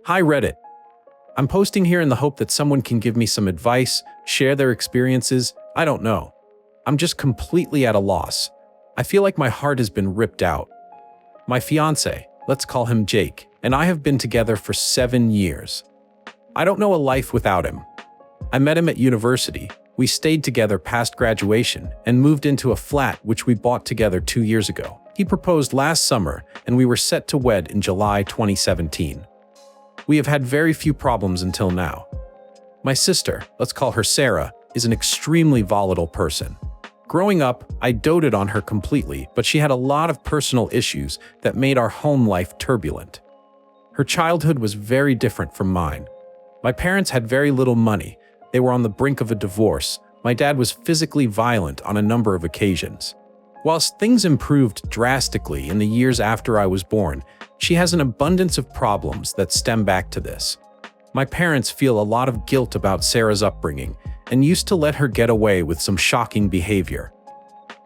Hi Reddit. I'm posting here in the hope that someone can give me some advice, share their experiences. I don't know. I'm just completely at a loss. I feel like my heart has been ripped out. My fiance, let's call him Jake, and I have been together for 7 years. I don't know a life without him. I met him at university. We stayed together past graduation and moved into a flat which we bought together 2 years ago. He proposed last summer and we were set to wed in July 2017. We have had very few problems until now. My sister, let's call her Sarah, is an extremely volatile person. Growing up, I doted on her completely, but she had a lot of personal issues that made our home life turbulent. Her childhood was very different from mine. My parents had very little money. They were on the brink of a divorce. My dad was physically violent on a number of occasions. Whilst things improved drastically in the years after I was born, she has an abundance of problems that stem back to this. My parents feel a lot of guilt about Sarah's upbringing and used to let her get away with some shocking behavior.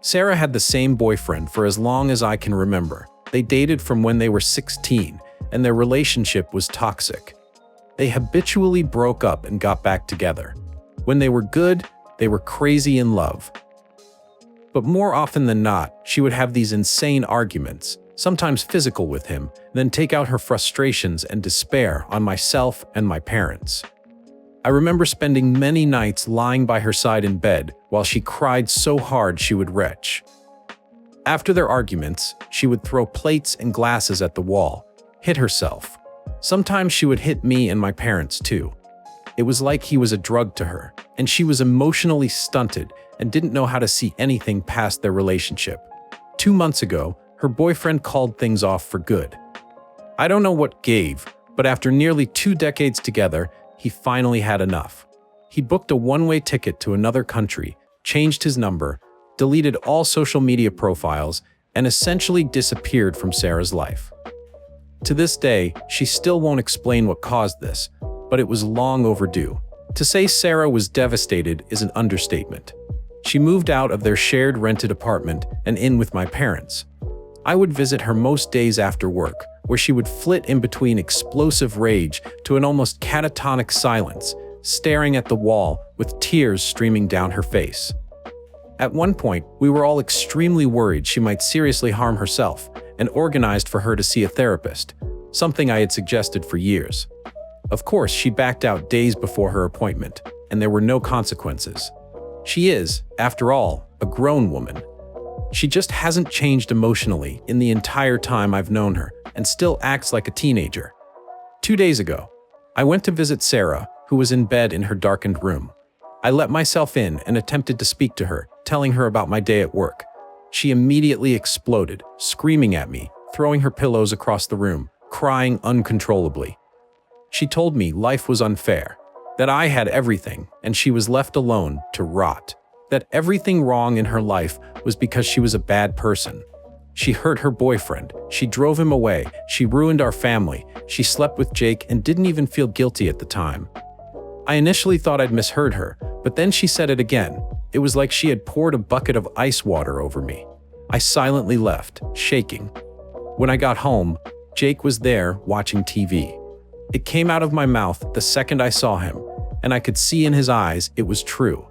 Sarah had the same boyfriend for as long as I can remember. They dated from when they were 16, and their relationship was toxic. They habitually broke up and got back together. When they were good, they were crazy in love. But more often than not, she would have these insane arguments, sometimes physical with him, then take out her frustrations and despair on myself and my parents. I remember spending many nights lying by her side in bed while she cried so hard she would retch. After their arguments, she would throw plates and glasses at the wall, hit herself. Sometimes she would hit me and my parents too. It was like he was a drug to her, and she was emotionally stunted and didn't know how to see anything past their relationship. 2 months ago, her boyfriend called things off for good. I don't know what gave, but after nearly 2 decades together, he finally had enough. He booked a one-way ticket to another country, changed his number, deleted all social media profiles, and essentially disappeared from Sarah's life. To this day, she still won't explain what caused this, but it was long overdue. To say Sarah was devastated is an understatement. She moved out of their shared rented apartment and in with my parents. I would visit her most days after work, where she would flit in between explosive rage to an almost catatonic silence, staring at the wall with tears streaming down her face. At one point, we were all extremely worried she might seriously harm herself and organized for her to see a therapist, something I had suggested for years. Of course, she backed out days before her appointment, and there were no consequences. She is, after all, a grown woman. She just hasn't changed emotionally in the entire time I've known her and still acts like a teenager. 2 days ago, I went to visit Sarah, who was in bed in her darkened room. I let myself in and attempted to speak to her, telling her about my day at work. She immediately exploded, screaming at me, throwing her pillows across the room, crying uncontrollably. She told me life was unfair, that I had everything and she was left alone to rot, that everything wrong in her life was because she was a bad person. She hurt her boyfriend, she drove him away, she ruined our family, she slept with Jake and didn't even feel guilty at the time. I initially thought I'd misheard her, but then she said it again. It was like she had poured a bucket of ice water over me. I silently left, shaking. When I got home, Jake was there watching TV. It came out of my mouth the second I saw him, and I could see in his eyes it was true.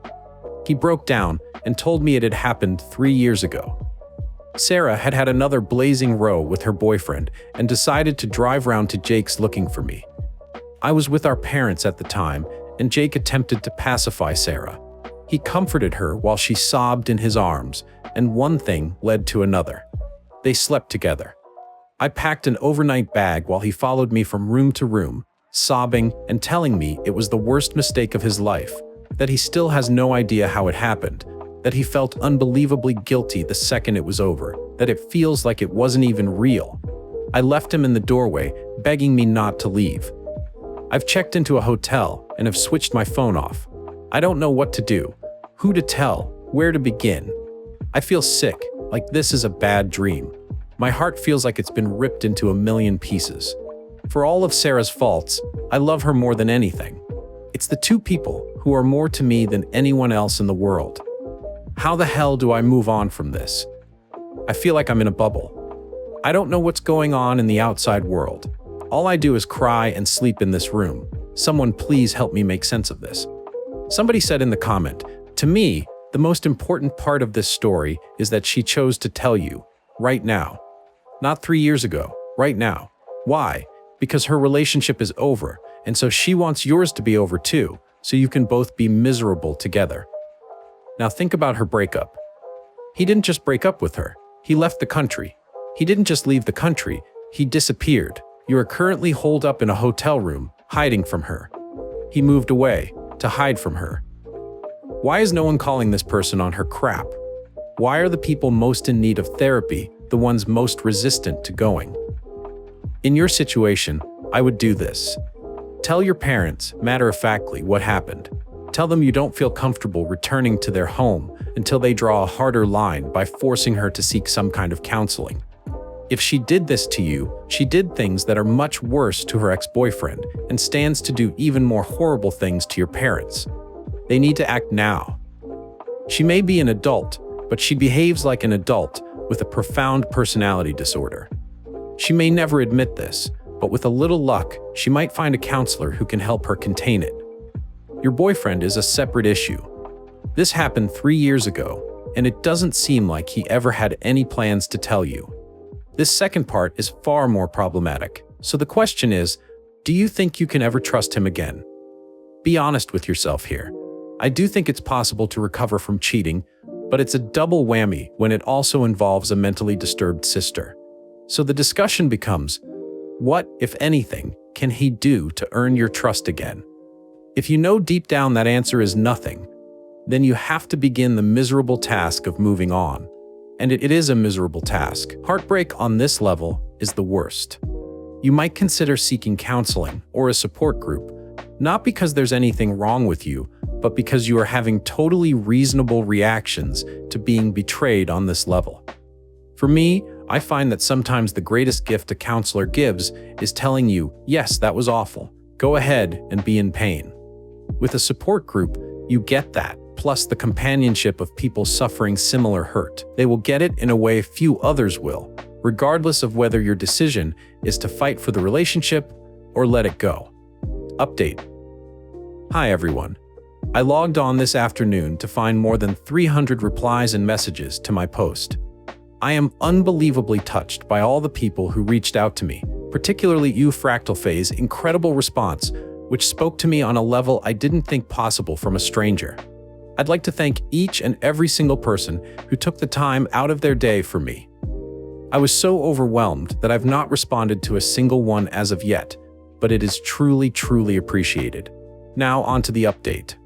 He broke down and told me it had happened 3 years ago. Sarah had had another blazing row with her boyfriend and decided to drive round to Jake's looking for me. I was with our parents at the time, and Jake attempted to pacify Sarah. He comforted her while she sobbed in his arms, and one thing led to another. They slept together. I packed an overnight bag while he followed me from room to room, sobbing and telling me it was the worst mistake of his life, that he still has no idea how it happened, that he felt unbelievably guilty the second it was over, that it feels like it wasn't even real. I left him in the doorway, begging me not to leave. I've checked into a hotel and have switched my phone off. I don't know what to do, who to tell, where to begin. I feel sick, like this is a bad dream. My heart feels like it's been ripped into a million pieces. For all of Sarah's faults, I love her more than anything. It's the two people who are more to me than anyone else in the world. How the hell do I move on from this? I feel like I'm in a bubble. I don't know what's going on in the outside world. All I do is cry and sleep in this room. Someone please help me make sense of this. Somebody said in the comment, to me, the most important part of this story is that she chose to tell you, right now. Not 3 years ago, right now. Why? Because her relationship is over, and so she wants yours to be over too, so you can both be miserable together. Now think about her breakup. He didn't just break up with her, he left the country. He didn't just leave the country, he disappeared. You are currently holed up in a hotel room, hiding from her. He moved away to hide from her. Why is no one calling this person on her crap? Why are the people most in need of therapy the ones most resistant to going? In your situation, I would do this. Tell your parents, matter-of-factly, what happened. Tell them you don't feel comfortable returning to their home until they draw a harder line by forcing her to seek some kind of counseling. If she did this to you, she did things that are much worse to her ex-boyfriend and stands to do even more horrible things to your parents. They need to act now. She may be an adult, but she behaves like an adult with a profound personality disorder. She may never admit this, but with a little luck, she might find a counselor who can help her contain it. Your boyfriend is a separate issue. This happened 3 years ago, and it doesn't seem like he ever had any plans to tell you. This second part is far more problematic. So the question is, do you think you can ever trust him again? Be honest with yourself here. I do think it's possible to recover from cheating, but it's a double whammy when it also involves a mentally disturbed sister. So the discussion becomes, what, if anything, can he do to earn your trust again? If you know deep down that answer is nothing, then you have to begin the miserable task of moving on. And it is a miserable task. Heartbreak on this level is the worst. You might consider seeking counseling or a support group, not because there's anything wrong with you, but because you are having totally reasonable reactions to being betrayed on this level. For me, I find that sometimes the greatest gift a counselor gives is telling you, yes, that was awful. Go ahead and be in pain. With a support group, you get that, plus the companionship of people suffering similar hurt. They will get it in a way few others will, regardless of whether your decision is to fight for the relationship or let it go. Update. Hi everyone. I logged on this afternoon to find more than 300 replies and messages to my post. I am unbelievably touched by all the people who reached out to me, particularly you, Fractal Phase, incredible response, which spoke to me on a level I didn't think possible from a stranger. I'd like to thank each and every single person who took the time out of their day for me. I was so overwhelmed that I've not responded to a single one as of yet, but it is truly, truly appreciated. Now on to the update.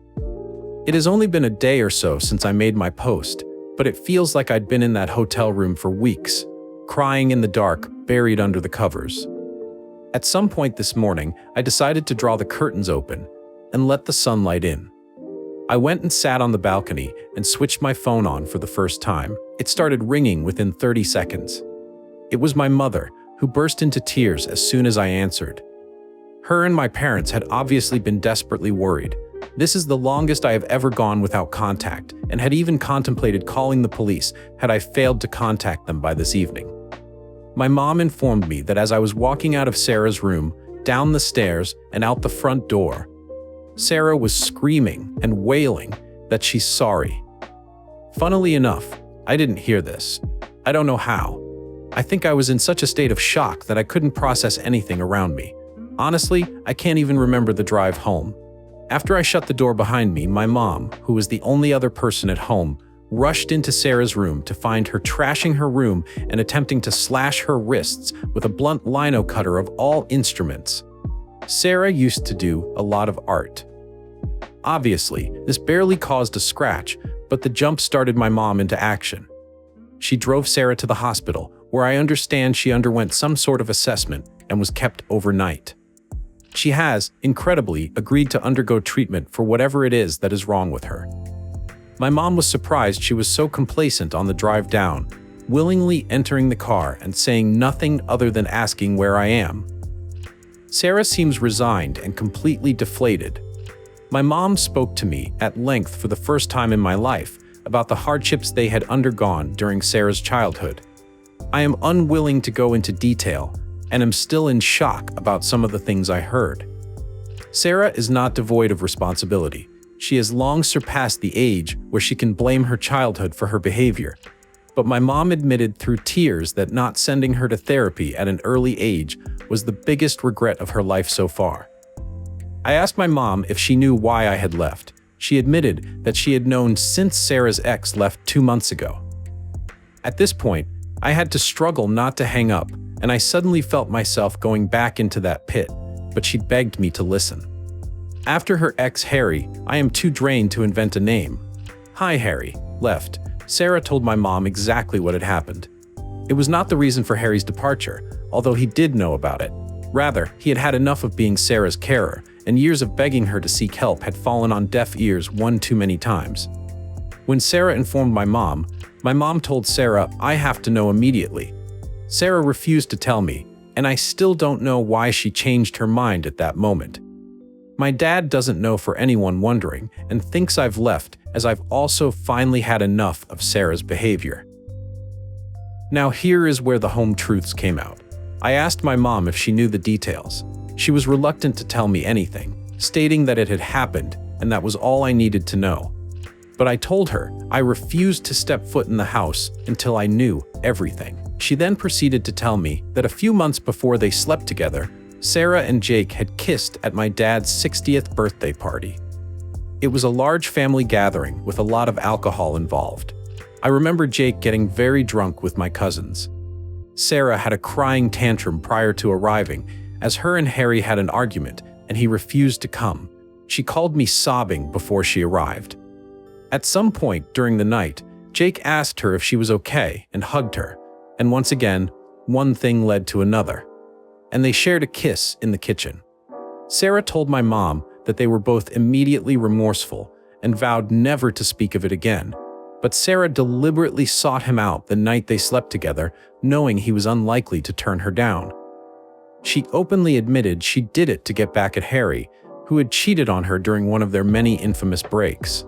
It has only been a day or so since I made my post, but it feels like I'd been in that hotel room for weeks, crying in the dark, buried under the covers. At some point this morning, I decided to draw the curtains open and let the sunlight in. I went and sat on the balcony and switched my phone on for the first time. It started ringing within 30 seconds. It was my mother, who burst into tears as soon as I answered. Her and my parents had obviously been desperately worried. This is the longest I have ever gone without contact, and had even contemplated calling the police had I failed to contact them by this evening. My mom informed me that as I was walking out of Sarah's room, down the stairs, and out the front door, Sarah was screaming and wailing that she's sorry. Funnily enough, I didn't hear this. I don't know how. I think I was in such a state of shock that I couldn't process anything around me. Honestly, I can't even remember the drive home. After I shut the door behind me, my mom, who was the only other person at home, rushed into Sarah's room to find her trashing her room and attempting to slash her wrists with a blunt lino cutter of all instruments. Sarah used to do a lot of art. Obviously, this barely caused a scratch, but the jump started my mom into action. She drove Sarah to the hospital, where I understand she underwent some sort of assessment and was kept overnight. She has, incredibly, agreed to undergo treatment for whatever it is that is wrong with her. My mom was surprised she was so complacent on the drive down, willingly entering the car and saying nothing other than asking where I am. Sarah seems resigned and completely deflated. My mom spoke to me at length for the first time in my life about the hardships they had undergone during Sarah's childhood. I am unwilling to go into detail, and am still in shock about some of the things I heard. Sarah is not devoid of responsibility. She has long surpassed the age where she can blame her childhood for her behavior. But my mom admitted through tears that not sending her to therapy at an early age was the biggest regret of her life so far. I asked my mom if she knew why I had left. She admitted that she had known since Sarah's ex left 2 months ago. At this point, I had to struggle not to hang up, and I suddenly felt myself going back into that pit, but she begged me to listen. After her ex Harry, I am too drained to invent a name. Hi Harry, left. Sarah told my mom exactly what had happened. It was not the reason for Harry's departure, although he did know about it. Rather, he had had enough of being Sarah's carer, and years of begging her to seek help had fallen on deaf ears one too many times. When Sarah informed my mom told Sarah, I have to know immediately. Sarah refused to tell me, and I still don't know why she changed her mind at that moment. My dad doesn't know for anyone wondering, and thinks I've left as I've also finally had enough of Sarah's behavior. Now here is where the home truths came out. I asked my mom if she knew the details. She was reluctant to tell me anything, stating that it had happened and that was all I needed to know. But I told her I refused to step foot in the house until I knew everything. She then proceeded to tell me that a few months before they slept together, Sarah and Jake had kissed at my dad's 60th birthday party. It was a large family gathering with a lot of alcohol involved. I remember Jake getting very drunk with my cousins. Sarah had a crying tantrum prior to arriving, as her and Harry had an argument and he refused to come. She called me sobbing before she arrived. At some point during the night, Jake asked her if she was okay and hugged her, and once again, one thing led to another, and they shared a kiss in the kitchen. Sarah told my mom that they were both immediately remorseful and vowed never to speak of it again, but Sarah deliberately sought him out the night they slept together, knowing he was unlikely to turn her down. She openly admitted she did it to get back at Harry, who had cheated on her during one of their many infamous breaks.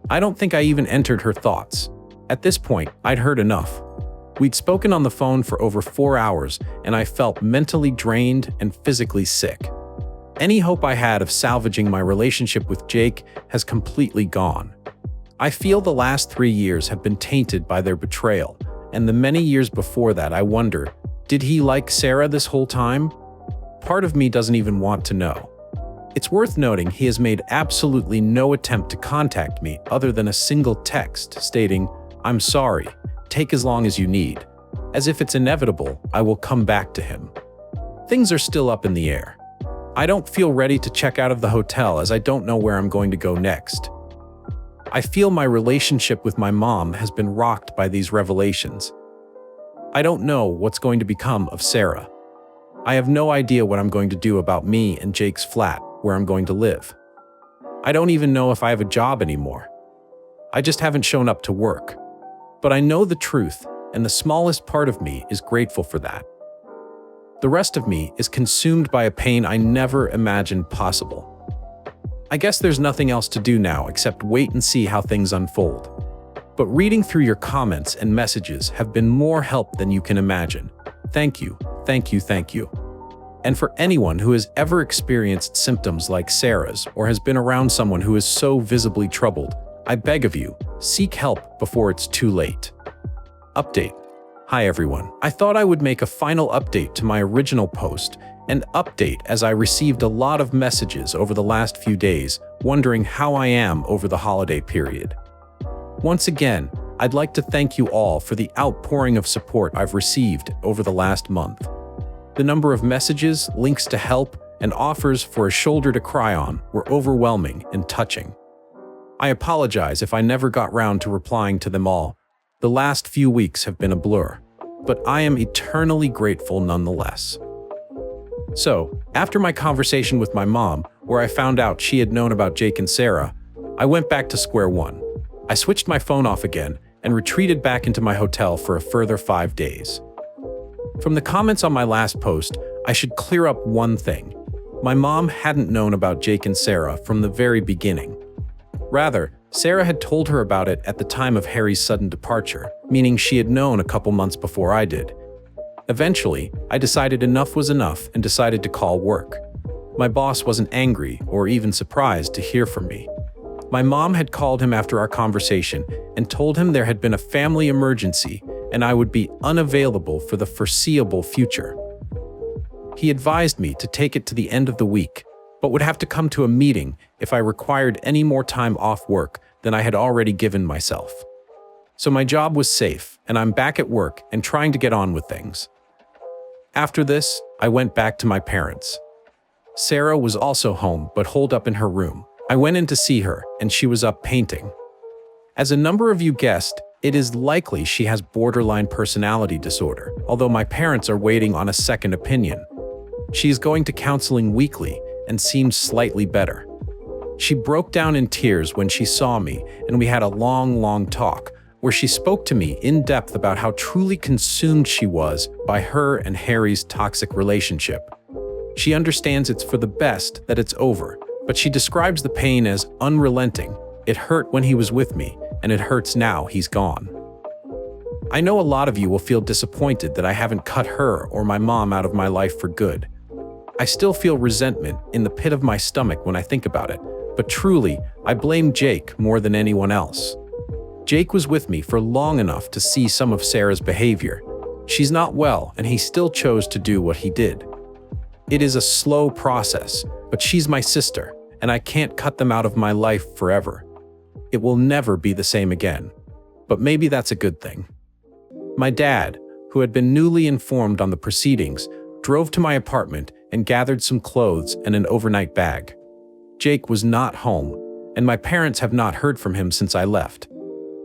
I don't think I even entered her thoughts. At this point, I'd heard enough. We'd spoken on the phone for over 4 hours, and I felt mentally drained and physically sick. Any hope I had of salvaging my relationship with Jake has completely gone. I feel the last 3 years have been tainted by their betrayal, and the many years before that I wonder, did he like Sarah this whole time? Part of me doesn't even want to know. It's worth noting he has made absolutely no attempt to contact me other than a single text stating, "I'm sorry, take as long as you need," as if it's inevitable I will come back to him. Things are still up in the air. I don't feel ready to check out of the hotel as I don't know where I'm going to go next. I feel my relationship with my mom has been rocked by these revelations. I don't know what's going to become of Sarah. I have no idea what I'm going to do about me and Jake's flat, where I'm going to live. I don't even know if I have a job anymore. I just haven't shown up to work. But I know the truth, and the smallest part of me is grateful for that. The rest of me is consumed by a pain I never imagined possible. I guess there's nothing else to do now except wait and see how things unfold. But reading through your comments and messages have been more help than you can imagine. Thank you, thank you, thank you. And for anyone who has ever experienced symptoms like Sarah's or has been around someone who is so visibly troubled, I beg of you, seek help before it's too late. Update. Hi everyone. I thought I would make a final update to my original post, an update as I received a lot of messages over the last few days wondering how I am over the holiday period. Once again, I'd like to thank you all for the outpouring of support I've received over the last month. The number of messages, links to help, and offers for a shoulder to cry on were overwhelming and touching. I apologize if I never got round to replying to them all. The last few weeks have been a blur, but I am eternally grateful nonetheless. So, after my conversation with my mom, where I found out she had known about Jake and Sarah, I went back to square one. I switched my phone off again and retreated back into my hotel for a further 5 days. From the comments on my last post, I should clear up one thing. My mom hadn't known about Jake and Sarah from the very beginning. Rather, Sarah had told her about it at the time of Harry's sudden departure, meaning she had known a couple months before I did. Eventually, I decided enough was enough and decided to call work. My boss wasn't angry or even surprised to hear from me. My mom had called him after our conversation and told him there had been a family emergency and I would be unavailable for the foreseeable future. He advised me to take it to the end of the week, but would have to come to a meeting if I required any more time off work than I had already given myself. So my job was safe, and I'm back at work and trying to get on with things. After this, I went back to my parents. Sarah was also home, but holed up in her room. I went in to see her, and she was up painting. As a number of you guessed, it is likely she has borderline personality disorder, although my parents are waiting on a second opinion. She is going to counseling weekly and seems slightly better. She broke down in tears when she saw me, and we had a long talk where she spoke to me in depth about how truly consumed she was by her and Harry's toxic relationship. She understands it's for the best that it's over, but she describes the pain as unrelenting. It hurt when he was with me, and it hurts now he's gone. I know a lot of you will feel disappointed that I haven't cut her or my mom out of my life for good. I still feel resentment in the pit of my stomach when I think about it, but truly, I blame Jake more than anyone else. Jake was with me for long enough to see some of Sarah's behavior. She's not well, and he still chose to do what he did. It is a slow process, but she's my sister, and I can't cut them out of my life forever. It will never be the same again, but maybe that's a good thing. My dad, who had been newly informed on the proceedings, drove to my apartment and gathered some clothes and an overnight bag. Jake was not home, and my parents have not heard from him since I left.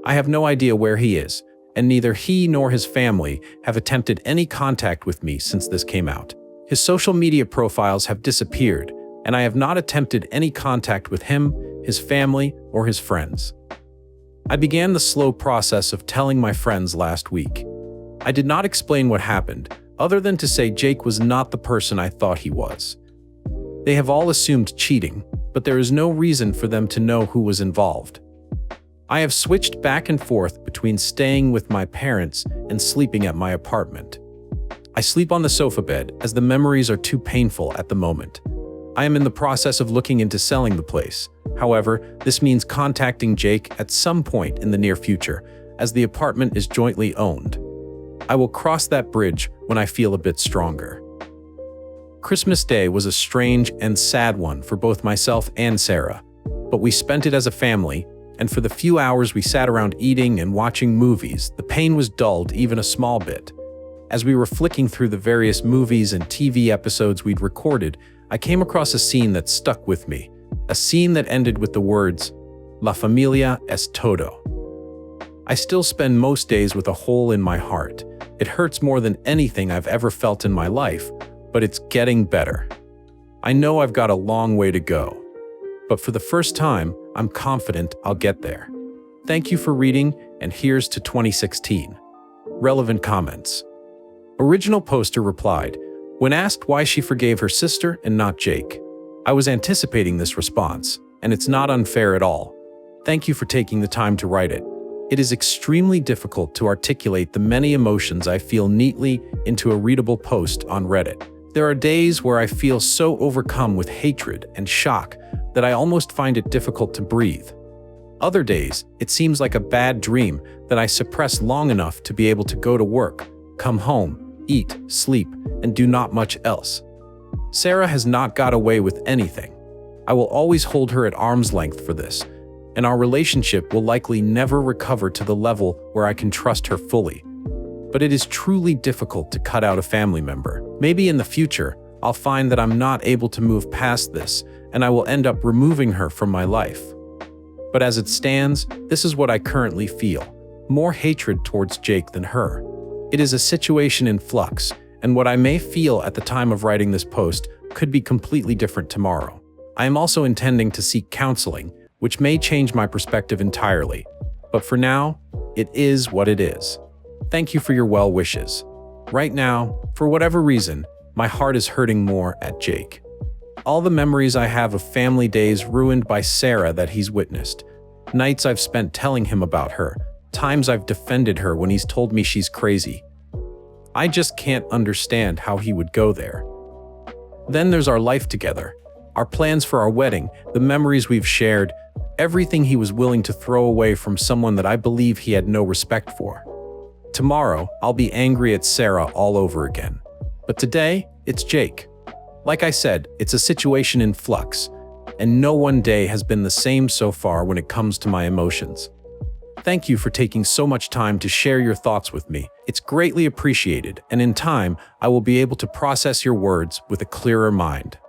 I have no idea where he is, and neither he nor his family have attempted any contact with me since this came out. His social media profiles have disappeared, and I have not attempted any contact with him, his family, or his friends. I began the slow process of telling my friends last week. I did not explain what happened, other than to say Jake was not the person I thought he was. They have all assumed cheating, but there is no reason for them to know who was involved. I have switched back and forth between staying with my parents and sleeping at my apartment. I sleep on the sofa bed as the memories are too painful at the moment. I am in the process of looking into selling the place. However, this means contacting Jake at some point in the near future, as the apartment is jointly owned. I will cross that bridge when I feel a bit stronger. Christmas Day was a strange and sad one for both myself and Sarah, but we spent it as a family, and for the few hours we sat around eating and watching movies, the pain was dulled even a small bit. As we were flicking through the various movies and TV episodes we'd recorded, I came across a scene that stuck with me, a scene that ended with the words, "La familia es todo." I still spend most days with a hole in my heart. It hurts more than anything I've ever felt in my life, but it's getting better. I know I've got a long way to go, but for the first time, I'm confident I'll get there. Thank you for reading, and here's to 2016. Relevant comments. Original poster replied, when asked why she forgave her sister and not Jake. I was anticipating this response, and it's not unfair at all. Thank you for taking the time to write it. It is extremely difficult to articulate the many emotions I feel neatly into a readable post on Reddit. There are days where I feel so overcome with hatred and shock that I almost find it difficult to breathe. Other days, it seems like a bad dream that I suppress long enough to be able to go to work, come home, eat, sleep, and do not much else. Sarah has not got away with anything. I will always hold her at arm's length for this, and our relationship will likely never recover to the level where I can trust her fully. But it is truly difficult to cut out a family member. Maybe in the future, I'll find that I'm not able to move past this, and I will end up removing her from my life. But as it stands, this is what I currently feel: more hatred towards Jake than her. It is a situation in flux, and what I may feel at the time of writing this post could be completely different tomorrow. I am also intending to seek counseling, which may change my perspective entirely. But for now, it is what it is. Thank you for your well wishes. Right now, for whatever reason, my heart is hurting more at Jake. All the memories I have of family days ruined by Sarah that he's witnessed. Nights I've spent telling him about her. Times I've defended her when he's told me she's crazy. I just can't understand how he would go there. Then there's our life together, our plans for our wedding, the memories we've shared, everything he was willing to throw away from someone that I believe he had no respect for. Tomorrow, I'll be angry at Sarah all over again. But today, it's Jake. Like I said, it's a situation in flux, and no one day has been the same so far when it comes to my emotions. Thank you for taking so much time to share your thoughts with me. It's greatly appreciated, and in time, I will be able to process your words with a clearer mind.